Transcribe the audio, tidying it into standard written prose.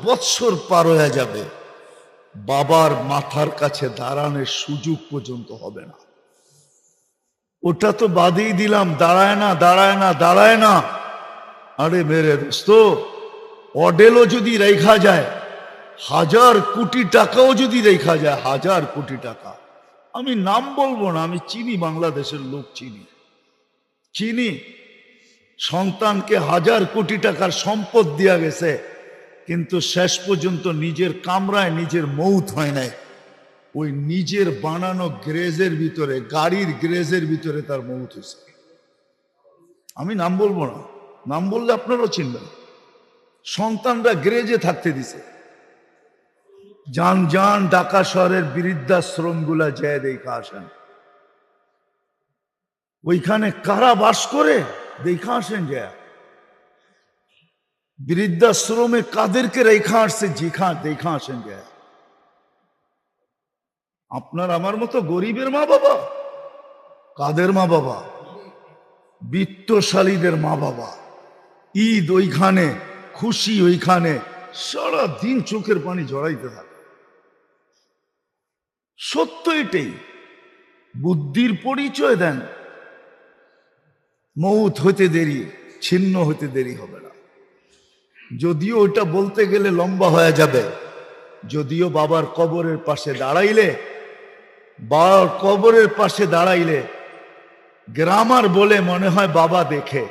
বৎসর পার হয়ে যাবে, বাবার মাথার কাছে দাঁড়ানোর সুযোগ পর্যন্ত হবে না। ওটা তো বাদেই দিলাম, দাঁড়ায় না দাঁড়ায় না দাঁড়ায় না। আরে মেরে দোস্ত, অডেলও যদি রেখা যায়, 1000 কোটি টাকাও যদি রেখা যায়, 1000 কোটি টাকা, আমি নাম বলবো না, আমি চিনি, বাংলাদেশের লোক চিনি। সন্তানকে 1000 কোটি টাকার সম্পদ দেয়া গেছে, কিন্তু শেষ পর্যন্ত নিজের কামরায় নিজের মৌত হয় নাই। ওই নিজের বানানো গ্যারেজের ভিতরে, গাড়ির গ্যারেজের ভিতরে তার মৌত হয়েছে। আমি নাম বলবো না, নাম বললে আপনারাও চিনবেন। সন্তানরা গ্যারেজে থাকতে দিছে। যান ঢাকা শহরের বৃদ্ধাশ্রম গুলা যায় দেখা আসেন, ওইখানে কারা বাস করে দেখা আসেন। যায় বৃদ্ধাশ্রমে কাদেরকে রেখা আসছে দেখা আসেন। যায় আপনার আমার মতো গরিবের মা বাবা। কাদের মা বাবা? বিত্তশালীদের মা বাবা। ঈদ ওইখানে, খুশি ওইখানে, সারা দিন চোখের পানি জড়াইতে থাকে। সত্য এটাই। বুদ্ধির পরিচয় দেন, মৌত হতে দেরি, ছিন্ন হতে দেরি হবে না। যদিও ওইটা বলতে গেলে লম্বা হয়ে যাবে। যদিও বাবার কবরের পাশে দাঁড়াইলে গ্রামার বলে মনে হয় বাবা দেখে,